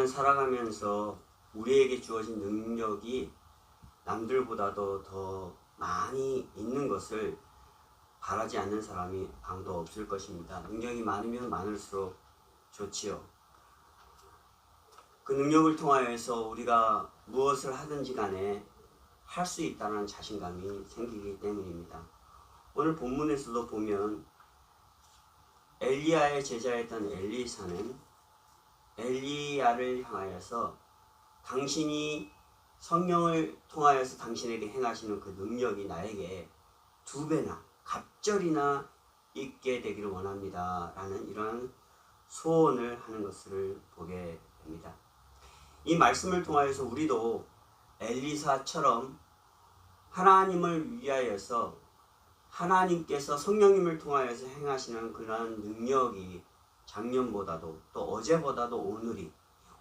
우리는 살아가면서 우리에게 주어진 능력이 남들보다도 더 많이 있는 것을 바라지 않는 사람이 아무도 없을 것입니다. 능력이 많으면 많을수록 좋지요. 그 능력을 통하여서 우리가 무엇을 하든지 간에 할 수 있다는 자신감이 생기기 때문입니다. 오늘 본문에서도 보면 엘리야의 제자였던 엘리사는 엘리야를 향하여서 당신이 성령을 통하여서 당신에게 행하시는 그 능력이 나에게 2배나 갑절이나 있게 되기를 원합니다 라는 이러한 소원을 하는 것을 보게 됩니다. 이 말씀을 통하여서 우리도 엘리사처럼 하나님을 위하여서 하나님께서 성령님을 통하여서 행하시는 그러한 능력이 작년보다도 또 어제보다도 오늘이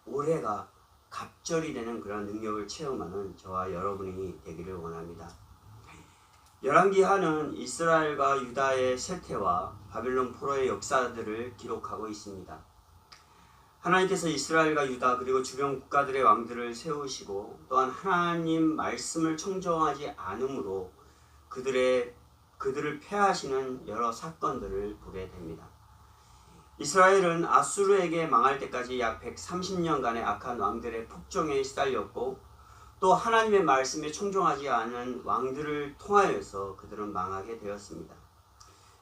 올해가 갑절이 되는 그런 능력을 체험하는 저와 여러분이 되기를 원합니다. 열왕기하는 이스라엘과 유다의 쇠퇴와 바벨론 포로의 역사들을 기록하고 있습니다. 하나님께서 이스라엘과 유다 그리고 주변 국가들의 왕들을 세우시고 또한 하나님 말씀을 청종하지 않으므로 그들을 패하시는 여러 사건들을 보게 됩니다. 이스라엘은 아수르에게 망할 때까지 약 130년간의 악한 왕들의 폭정에 시달렸고 또 하나님의 말씀에 청종하지 않은 왕들을 통하여서 그들은 망하게 되었습니다.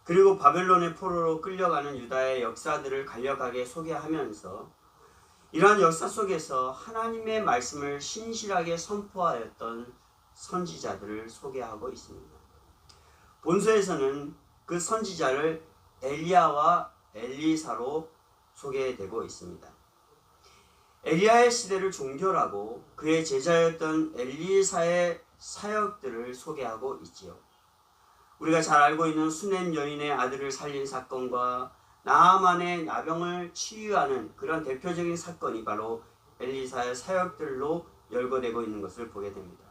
그리고 바벨론의 포로로 끌려가는 유다의 역사들을 간략하게 소개하면서 이러한 역사 속에서 하나님의 말씀을 신실하게 선포하였던 선지자들을 소개하고 있습니다. 본서에서는 그 선지자를 엘리야와 엘리사로 소개되고 있습니다. 엘리야의 시대를 종결하고 그의 제자였던 엘리사의 사역들을 소개하고 있지요. 우리가 잘 알고 있는 수넴 여인의 아들을 살린 사건과 나아만의 나병을 치유하는 그런 대표적인 사건이 바로 엘리사의 사역들로 열거되고 있는 것을 보게 됩니다.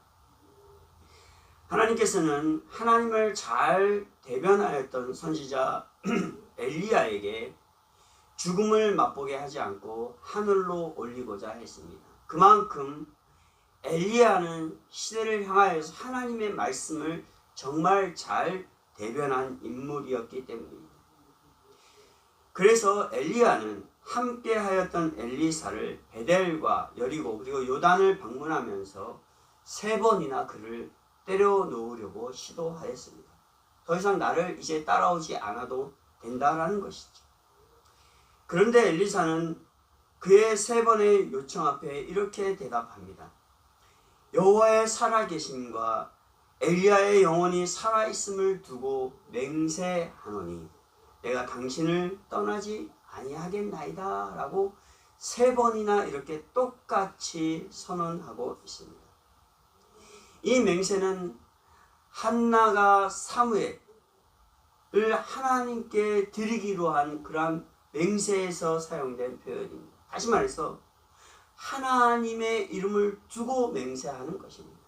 하나님께서는 하나님을 잘 대변하였던 선지자 엘리야에게 죽음을 맛보게 하지 않고 하늘로 올리고자 했습니다. 그만큼 엘리야는 시대를 향하여서 하나님의 말씀을 정말 잘 대변한 인물이었기 때문입니다. 그래서 엘리야는 함께 하였던 엘리사를 베델과 여리고 그리고 요단을 방문하면서 3번이나 그를 때려 놓으려고 시도하였습니다. 더 이상 나를 이제 따라오지 않아도 된다라는 것이죠. 그런데 엘리사는 그의 3번의 요청 앞에 이렇게 대답합니다. 여호와의 살아계심과 엘리야의 영혼이 살아있음을 두고 맹세하노니 내가 당신을 떠나지 아니하겠나이다 라고 3번이나 이렇게 똑같이 선언하고 있습니다. 이 맹세는 한나가 사무엘을 하나님께 드리기로 한 그러한 맹세에서 사용된 표현입니다. 다시 말해서 하나님의 이름을 두고 맹세하는 것입니다.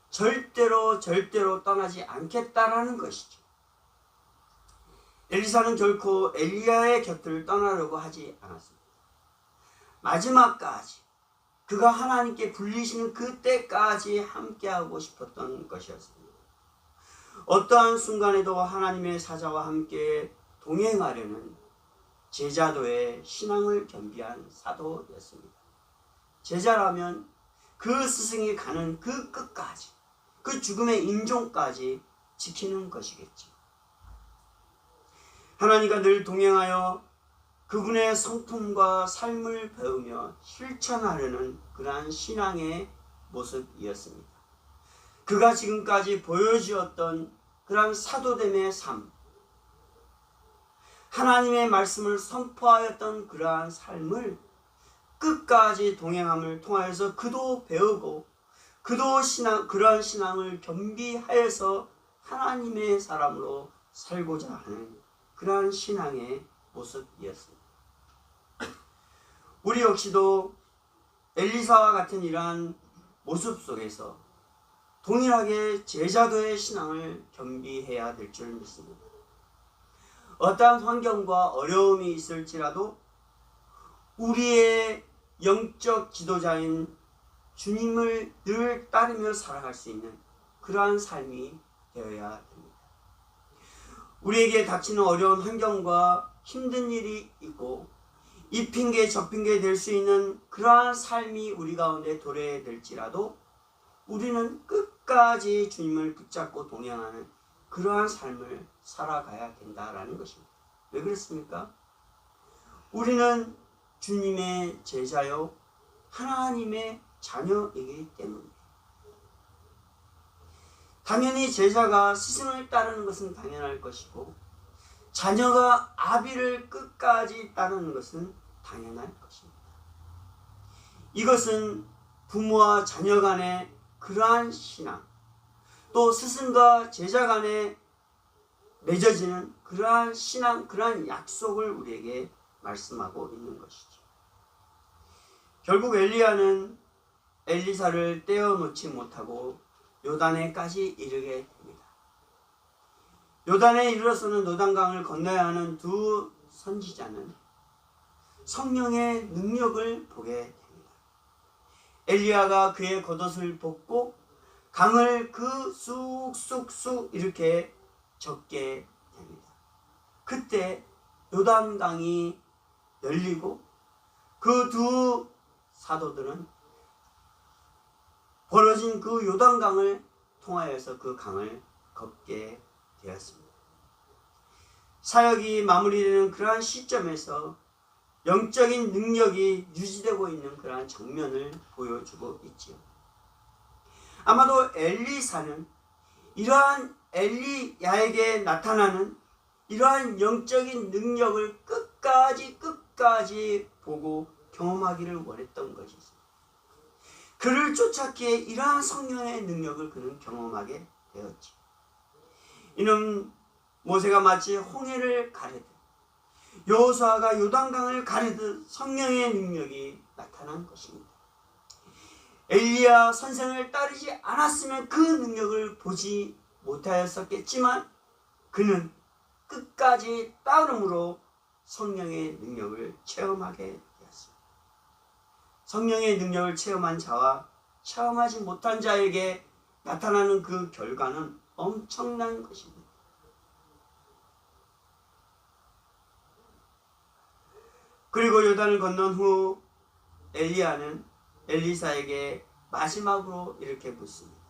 절대로 떠나지 않겠다라는 것이죠. 엘리사는 결코 엘리야의 곁을 떠나려고 하지 않았습니다. 마지막까지 그가 하나님께 불리시는 그때까지 함께하고 싶었던 것이었습니다. 어떠한 순간에도 하나님의 사자와 함께 동행하려는 제자도의 신앙을 겸비한 사도였습니다. 제자라면 그 스승이 가는 그 끝까지, 그 죽음의 임종까지 지키는 것이겠죠. 하나님과 늘 동행하여 그분의 성품과 삶을 배우며 실천하려는 그러한 신앙의 모습이었습니다. 그가 지금까지 보여주었던 그러한 사도됨의 삶, 하나님의 말씀을 선포하였던 그러한 삶을 끝까지 동행함을 통하여서 그도 배우고 그도 그러한 신앙을 겸비하여서 하나님의 사람으로 살고자 하는 그러한 신앙의 모습이었습니다. 우리 역시도 엘리사와 같은 이러한 모습 속에서 동일하게 제자도의 신앙을 겸비해야 될 줄 믿습니다. 어떠한 환경과 어려움이 있을지라도 우리의 영적 지도자인 주님을 늘 따르며 살아갈 수 있는 그러한 삶이 되어야 됩니다. 우리에게 닥치는 어려운 환경과 힘든 일이 있고 이 핑계 저 핑계 될 수 있는 그러한 삶이 우리 가운데 도래될지라도 우리는 끝까지 주님을 붙잡고 동행하는 그러한 삶을 살아가야 된다라는 것입니다. 왜 그렇습니까? 우리는 주님의 제자요 하나님의 자녀이기 때문입니다. 당연히 제자가 스승을 따르는 것은 당연할 것이고 자녀가 아비를 끝까지 따르는 것은 당연할 것입니다. 이것은 부모와 자녀 간의 그러한 신앙, 또 스승과 제자 간에 맺어지는 그러한 신앙, 그러한 약속을 우리에게 말씀하고 있는 것이죠. 결국 엘리야는 엘리사를 떼어놓지 못하고 요단에까지 이르게 됩니다. 요단에 이르러서는 요단강을 건너야 하는 두 선지자는 성령의 능력을 보게 됩니다. 엘리야가 그의 겉옷을 벗고 강을 그 쑥쑥쑥 이렇게 적게 됩니다. 그때 요단강이 열리고 그 두 사도들은 벌어진 그 요단강을 통하여서 그 강을 걷게 되었습니다. 사역이 마무리되는 그러한 시점에서 영적인 능력이 유지되고 있는 그러한 장면을 보여주고 있지요. 아마도 엘리사는 이러한 엘리야에게 나타나는 이러한 영적인 능력을 끝까지 보고 경험하기를 원했던 것이죠. 그를 쫓았기에 이러한 성령의 능력을 그는 경험하게 되었지. 이는 모세가 마치 홍해를 가르듯 여호수아가 요단강을 가르듯 성령의 능력이 나타난 것입니다. 엘리야 선생을 따르지 않았으면 그 능력을 보지 못하였었겠지만 그는 끝까지 따름으로 성령의 능력을 체험하게 되었습니다. 성령의 능력을 체험한 자와 체험하지 못한 자에게 나타나는 그 결과는 엄청난 것입니다. 그리고 요단을 건넌 후 엘리야는 엘리사에게 마지막으로 이렇게 묻습니다.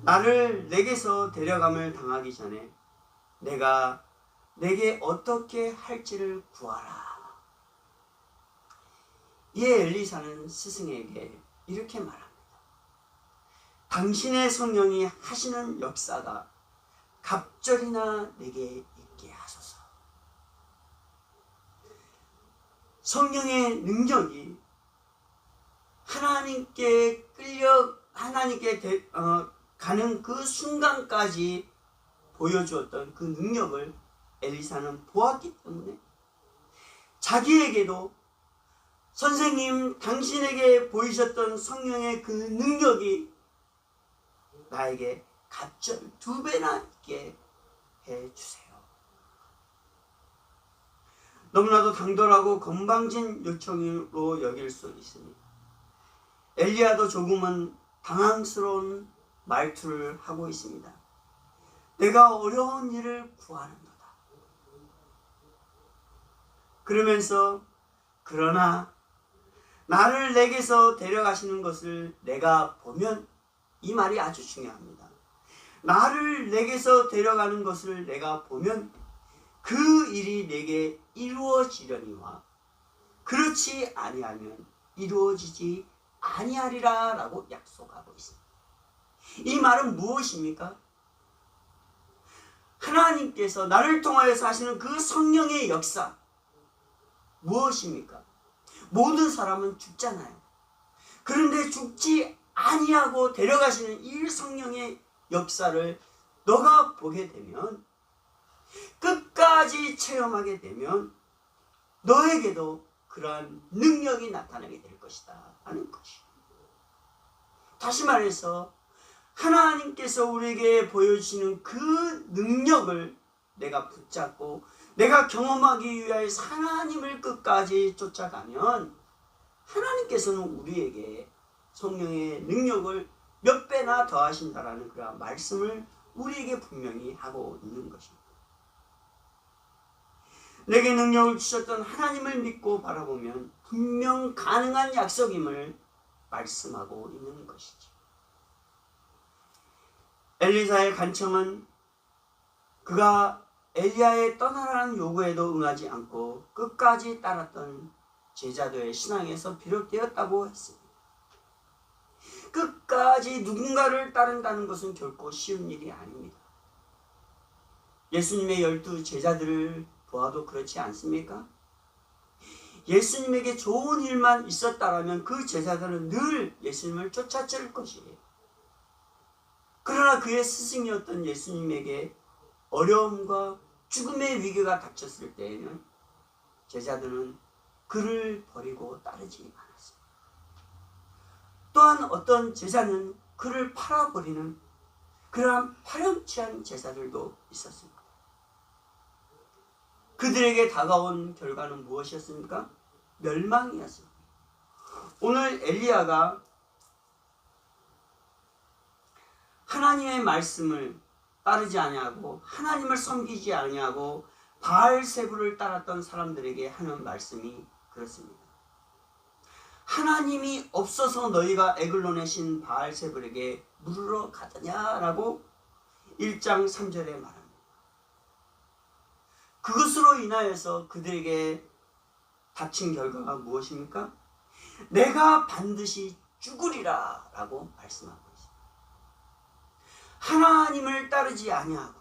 나를 내게서 데려감을 당하기 전에 내가 내게 어떻게 할지를 구하라. 이에 엘리사는 스승에게 이렇게 말합니다. 당신의 성령이 하시는 역사가 갑절이나 내게 있게 하소서. 성령의 능력이 하나님께 가는 그 순간까지 보여주었던 그 능력을 엘리사는 보았기 때문에 자기에게도 선생님 당신에게 보이셨던 성령의 그 능력이 나에게 갑절 2배나 있게 해주세요. 너무나도 당돌하고 건방진 요청으로 여길 수 있습니다. 엘리야도 조금은 당황스러운 말투를 하고 있습니다. 내가 어려운 일을 구하는도다. 그러면서 그러나 나를 내게서 데려가시는 것을 내가 보면, 이 말이 아주 중요합니다. 나를 내게서 데려가는 것을 내가 보면 그 일이 내게 이루어지려니와 그렇지 아니하면 이루어지지 아니하리라 라고 약속하고 있습니다. 이 말은 무엇입니까? 하나님께서 나를 통하여서 하시는 그 성령의 역사 무엇입니까? 모든 사람은 죽잖아요. 그런데 죽지 아니하고 데려가시는 이 성령의 역사를 너가 보게 되면, 끝까지 체험하게 되면 너에게도 그러한 능력이 나타나게 될 것이다 하는 것이. 다시 말해서 하나님께서 우리에게 보여주시는 그 능력을 내가 붙잡고 내가 경험하기 위하여 하나님을 끝까지 쫓아가면 하나님께서는 우리에게 성령의 능력을 몇 배나 더하신다라는 그런 말씀을 우리에게 분명히 하고 있는 것입니다. 내게 능력을 주셨던 하나님을 믿고 바라보면 분명 가능한 약속임을 말씀하고 있는 것이죠. 엘리사의 간청은 그가 엘리야의 떠나라는 요구에도 응하지 않고 끝까지 따랐던 제자들의 신앙에서 비롯되었다고 했습니다. 끝까지 누군가를 따른다는 것은 결코 쉬운 일이 아닙니다. 예수님의 12 제자들을 보아도 그렇지 않습니까? 예수님에게 좋은 일만 있었다면 그 제자들은 늘 예수님을 쫓아칠 것이에요. 그러나 그의 스승이었던 예수님에게 어려움과 죽음의 위기가 닥쳤을 때에는 제자들은 그를 버리고 따르지 않았습니다. 또한 어떤 제자는 그를 팔아버리는 그러한 파렴치한 제자들도 있었습니다. 그들에게 다가온 결과는 무엇이었습니까? 멸망이었습니다. 오늘 엘리야가 하나님의 말씀을 따르지 아니하고 하나님을 섬기지 아니하고 바알세불을 따랐던 사람들에게 하는 말씀이 그렇습니다. 하나님이 없어서 너희가 에글론의 신 바알세불에게 물으러 가더냐라고 1장 3절에 말합니다. 그것으로 인하여서 그들에게 닥친 결과가 무엇입니까? 내가 반드시 죽으리라 라고 말씀하고 있습니다. 하나님을 따르지 아니하고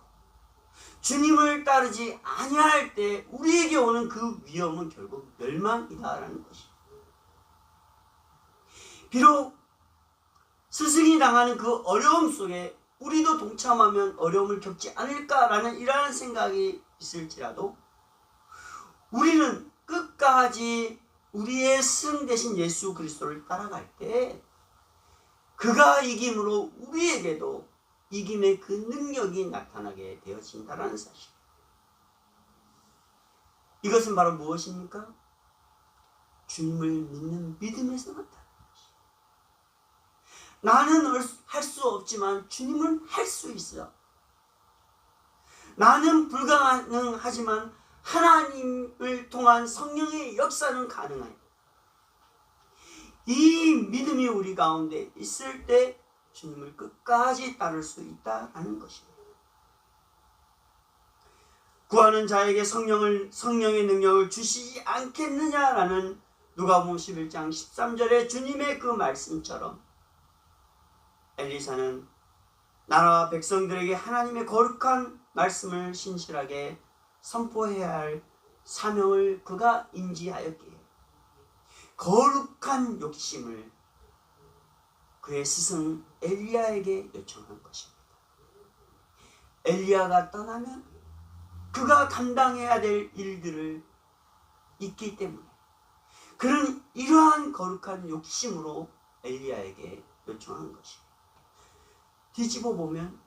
주님을 따르지 아니할 때 우리에게 오는 그 위험은 결국 멸망이다라는 것입니다. 비록 스승이 당하는 그 어려움 속에 우리도 동참하면 어려움을 겪지 않을까라는 이러한 생각이 있을지라도 우리는 끝까지 우리의 스승 되신 예수 그리스도를 따라갈 때 그가 이김으로 우리에게도 이김의 그 능력이 나타나게 되어진다는 사실. 이것은 바로 무엇입니까? 주님을 믿는 믿음에서 나타나는 것입니다. 나는 할 수 없지만 주님은 할 수 있어. 나는 불가능하지만 하나님을 통한 성령의 역사는 가능해요. 이 믿음이 우리 가운데 있을 때 주님을 끝까지 따를 수 있다는 것입니다. 구하는 자에게 성령의 능력을 주시지 않겠느냐라는 누가복음 11장 13절의 주님의 그 말씀처럼 엘리사는 나라와 백성들에게 하나님의 거룩한 말씀을 신실하게 선포해야 할 사명을 그가 인지하였기에 거룩한 욕심을 그의 스승 엘리야에게 요청한 것입니다. 엘리야가 떠나면 그가 감당해야 될 일들을 있기 때문에 그는 이러한 거룩한 욕심으로 엘리야에게 요청한 것입니다. 뒤집어 보면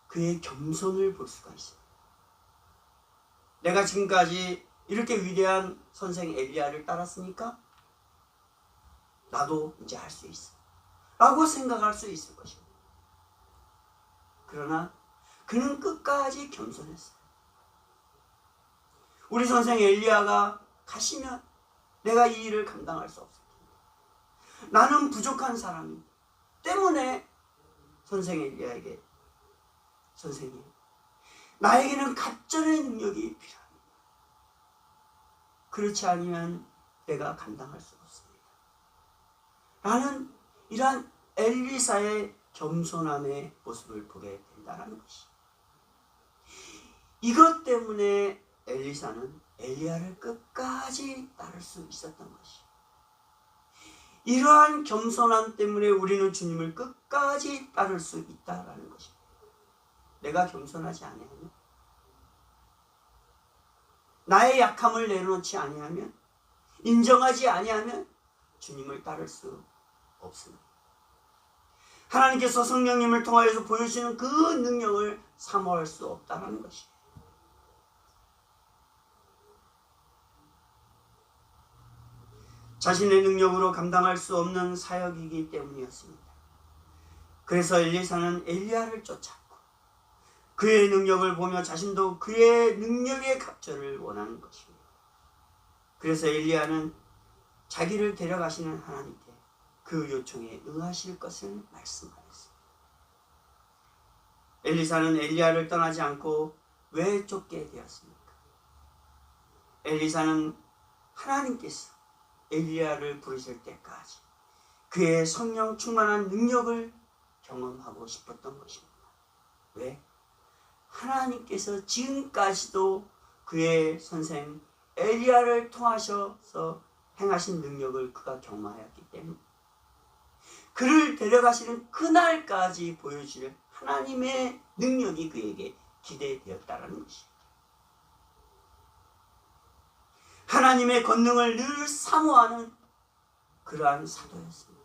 그의 겸손을 볼 수가 있습니다. 내가 지금까지 이렇게 위대한 선생 엘리야를 따랐으니까 나도 이제 할 수 있어 라고 생각할 수 있을 것입니다. 그러나 그는 끝까지 겸손했어요. 우리 선생 엘리야가 가시면 내가 이 일을 감당할 수 없을 텐데 나는 부족한 사람이기 때문에 선생 엘리야에게 선생님 나에게는 갑절의 능력이 필요합니다. 그렇지 않으면 내가 감당할 수 없습니다. 라는 이러한 엘리사의 겸손함의 모습을 보게 된다는 것이. 이것 때문에 엘리사는 엘리야를 끝까지 따를 수 있었던 것이. 이러한 겸손함 때문에 우리는 주님을 끝까지 따를 수 있다라는 것입니다. 내가 겸손하지 아니하면, 나의 약함을 내려놓지 아니하면, 인정하지 아니하면 주님을 따를 수 없습니다. 하나님께서 성령님을 통하여서 보여주시는 그 능력을 사모할 수 없다는 것입니다. 자신의 능력으로 감당할 수 없는 사역이기 때문이었습니다. 그래서 엘리사는 엘리야를 쫓았고 그의 능력을 보며 자신도 그의 능력의 갑절을 원하는 것입니다. 그래서 엘리야는 자기를 데려가시는 하나님께 그 요청에 응하실 것을 말씀하였습니다. 엘리사는 엘리야를 떠나지 않고 왜 쫓게 되었습니까? 엘리사는 하나님께서 엘리야를 부르실 때까지 그의 성령 충만한 능력을 경험하고 싶었던 것입니다. 왜? 하나님께서 지금까지도 그의 선생 엘리야를 통하셔서 행하신 능력을 그가 경험하였기 때문에 그를 데려가시는 그날까지 보여주는 하나님의 능력이 그에게 기대되었다는 것입니다. 하나님의 권능을 늘 사모하는 그러한 사도였습니다.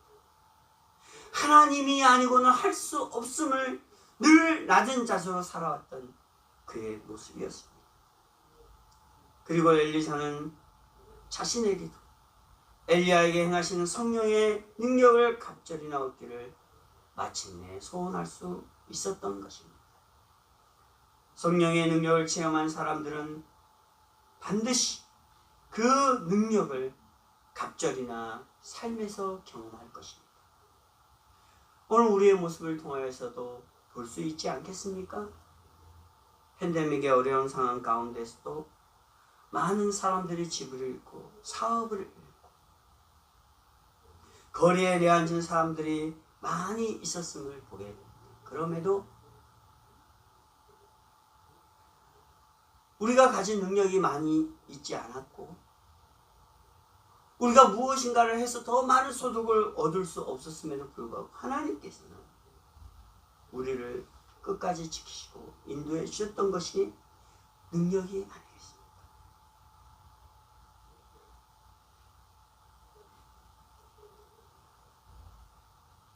하나님이 아니고는 할 수 없음을 늘 낮은 자세로 살아왔던 그의 모습이었습니다. 그리고 엘리사는 자신에게도 엘리야에게 행하시는 성령의 능력을 갑절이나 얻기를 마침내 소원할 수 있었던 것입니다. 성령의 능력을 체험한 사람들은 반드시 그 능력을 갑절이나 삶에서 경험할 것입니다. 오늘 우리의 모습을 통하여서도 볼 수 있지 않겠습니까? 팬데믹의 어려운 상황 가운데서도 많은 사람들이 집을 잃고 사업을 잃고 거리에 내앉은 사람들이 많이 있었음을 보게 됩니다. 그럼에도 우리가 가진 능력이 많이 있지 않았고 우리가 무엇인가를 해서 더 많은 소득을 얻을 수 없었음에도 불구하고 하나님께서는 우리를 끝까지 지키시고 인도해 주셨던 것이 능력이 아니겠습니까?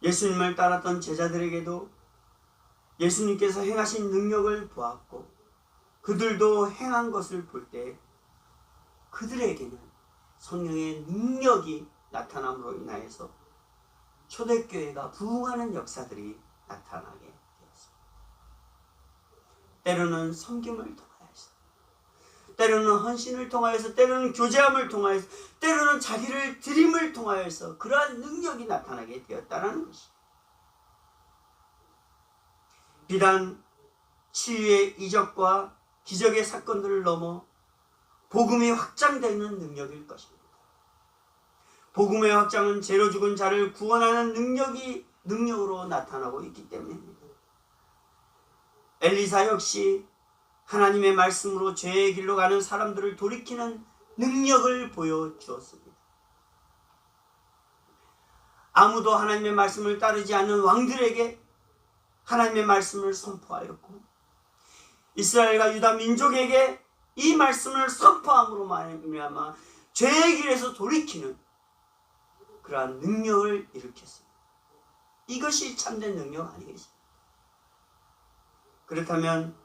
예수님을 따랐던 제자들에게도 예수님께서 행하신 능력을 보았고 그들도 행한 것을 볼 때 그들에게는 성령의 능력이 나타남으로 인하여서 초대교회가 부흥하는 역사들이 나타나게 되었습니다. 때로는 섬김을 통하여서, 때로는 헌신을 통하여서, 때로는 교제함을 통하여서, 때로는 자기를 드림을 통하여서 그러한 능력이 나타나게 되었다는 것입니다. 비단 치유의 이적과 기적의 사건들을 넘어 복음이 확장되는 능력일 것입니다. 복음의 확장은 죄로 죽은 자를 구원하는 능력으로 나타나고 있기 때문입니다. 엘리사 역시 하나님의 말씀으로 죄의 길로 가는 사람들을 돌이키는 능력을 보여주었습니다. 아무도 하나님의 말씀을 따르지 않는 왕들에게 하나님의 말씀을 선포하였고 이스라엘과 유다 민족에게 이 말씀을 선포함으로 말미암아 죄의 길에서 돌이키는 그러한 능력을 일으켰습니다. 이것이 참된 능력 아니겠습니까? 그렇다면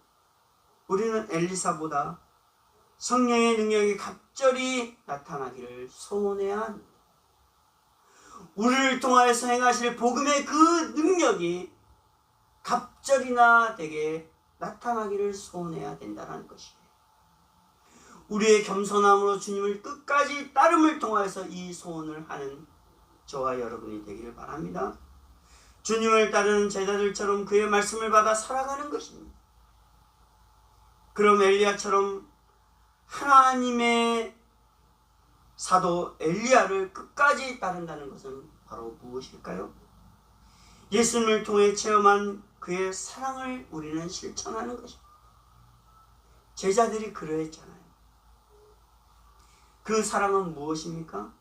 우리는 엘리사보다 성령의 능력이 갑절이 나타나기를 소원해야 합니다. 우리를 통하여서 행하실 복음의 그 능력이 갑절이나 되게 나타나기를 소원해야 된다는 것이에요. 우리의 겸손함으로 주님을 끝까지 따름을 통하여서 이 소원을 하는 저와 여러분이 되기를 바랍니다. 주님을 따르는 제자들처럼 그의 말씀을 받아 살아가는 것입니다. 그럼 엘리야처럼 하나님의 사도 엘리야를 끝까지 따른다는 것은 바로 무엇일까요? 예수님을 통해 체험한 그의 사랑을 우리는 실천하는 것입니다. 제자들이 그러했잖아요. 그 사랑은 무엇입니까?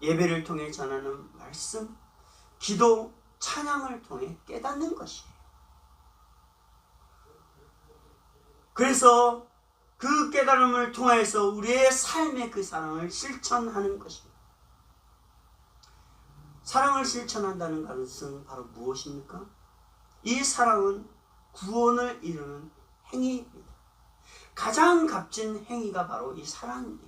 예배를 통해 전하는 말씀, 기도, 찬양을 통해 깨닫는 것이에요. 그래서 그 깨달음을 통해서 우리의 삶의 그 사랑을 실천하는 것입니다. 사랑을 실천한다는 것은 바로 무엇입니까? 이 사랑은 구원을 이루는 행위입니다. 가장 값진 행위가 바로 이 사랑입니다.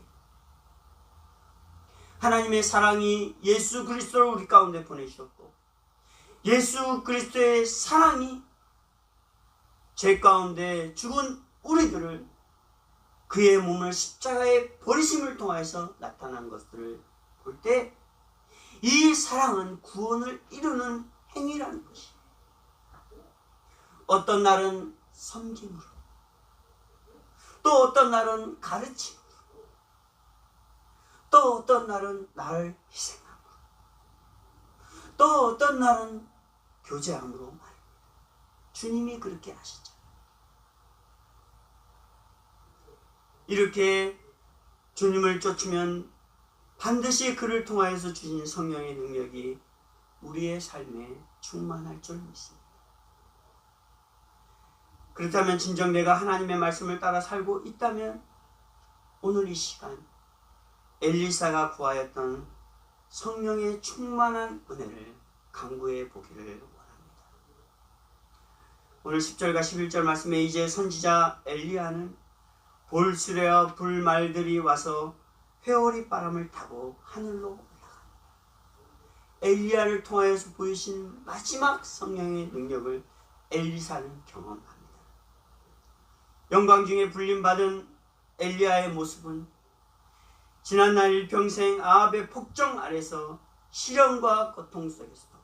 하나님의 사랑이 예수 그리스도를 우리 가운데 보내주셨고, 예수 그리스도의 사랑이 죄 가운데 죽은 우리들을 그의 몸을 십자가에 버리심을 통해서 나타난 것들을 볼 때 이 사랑은 구원을 이루는 행위라는 것이에요. 어떤 날은 섬김으로, 또 어떤 날은 가르침으로, 또 어떤 날은 나를 희생함으로, 또 어떤 날은 교제함으로 말입니다. 주님이 그렇게 하셨잖아요. 이렇게 주님을 쫓으면 반드시 그를 통하여서 주신 성령의 능력이 우리의 삶에 충만할 줄 믿습니다. 그렇다면 진정 내가 하나님의 말씀을 따라 살고 있다면 오늘 이 시간 엘리사가 구하였던 성령의 충만한 은혜를 강구해 보기를 원합니다. 오늘 10절과 11절 말씀에 이제 선지자 엘리야는 볼수레와 불말들이 와서 회오리 바람을 타고 하늘로 올라갑니다. 엘리야를 통하여서 보이신 마지막 성령의 능력을 엘리사는 경험합니다. 영광 중에 불림받은 엘리야의 모습은 지난날 일평생 아합의 폭정 아래서 시련과 고통 속에서도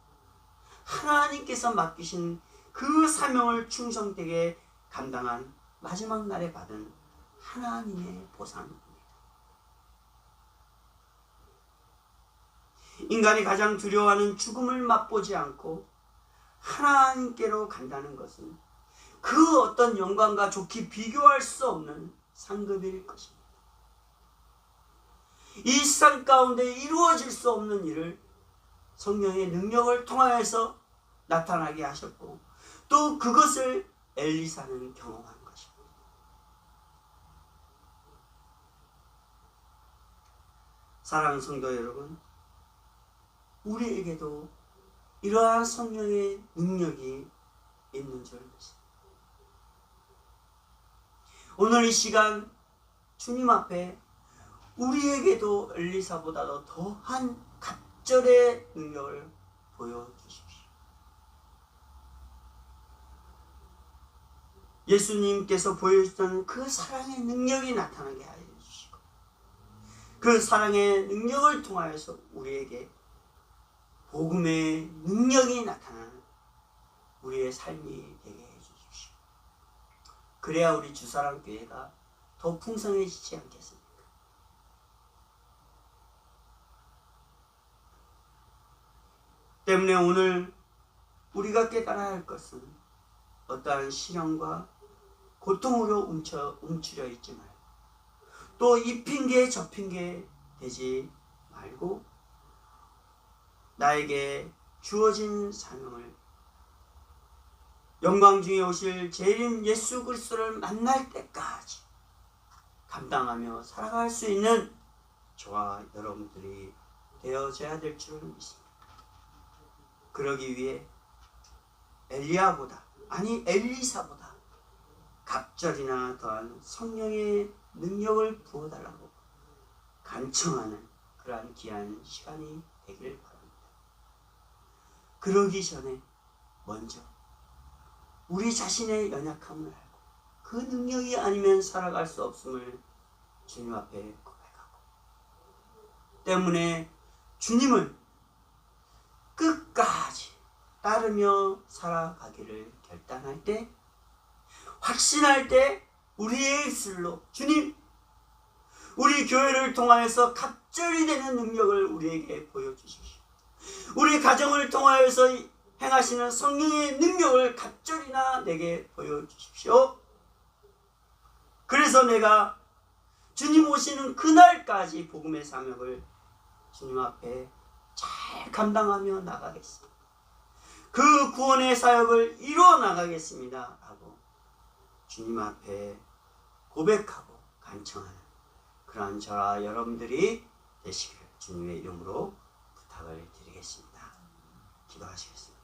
하나님께서 맡기신 그 사명을 충성되게 감당한 마지막 날에 받은 하나님의 보상입니다. 인간이 가장 두려워하는 죽음을 맛보지 않고 하나님께로 간다는 것은 그 어떤 영광과 좋게 비교할 수 없는 상급일 것입니다. 이 세상 가운데 이루어질 수 없는 일을 성령의 능력을 통하여서 나타나게 하셨고, 또 그것을 엘리사는 경험한 것입니다. 사랑하는 성도 여러분, 우리에게도 이러한 성령의 능력이 있는 줄 믿습니다. 오늘 이 시간 주님 앞에 우리에게도 엘리사보다도 더한 갑절의 능력을 보여주십시오. 예수님께서 보여주던 그 사랑의 능력이 나타나게 하여 주시고, 그 사랑의 능력을 통하여서 우리에게 복음의 능력이 나타나는 우리의 삶이 되게 해주십시오. 그래야 우리 주사랑교회가 더 풍성해지지 않겠습니까? 때문에 오늘 우리가 깨달아야 할 것은 어떠한 시련과 고통으로 움츠려 있지 말고, 또 이 핑계 저 핑계 되지 말고 나에게 주어진 사명을 영광 중에 오실 재림 예수 그리스도를 만날 때까지 감당하며 살아갈 수 있는 저와 여러분들이 되어져야 될 줄 믿습니다. 그러기 위해 엘리사보다 갑절이나 더한 성령의 능력을 부어달라고 간청하는 그러한 귀한 시간이 되기를 바랍니다. 그러기 전에 먼저 우리 자신의 연약함을 알고 그 능력이 아니면 살아갈 수 없음을 주님 앞에 고백하고, 때문에 주님을 끝까지 따르며 살아가기를 결단할 때, 확신할 때 우리의 입술로 주님, 우리 교회를 통하여서 갑절이 되는 능력을 우리에게 보여주십시오. 우리 가정을 통하여서 행하시는 성령의 능력을 갑절이나 내게 보여주십시오. 그래서 내가 주님 오시는 그날까지 복음의 사명을 주님 앞에 잘 감당하며 나가겠습니다. 그 구원의 사역을 이루어 나가겠습니다 라고 주님 앞에 고백하고 간청하는 그러한 저와 여러분들이 되시기를 주님의 이름으로 부탁을 드리겠습니다. 기도하시겠습니다.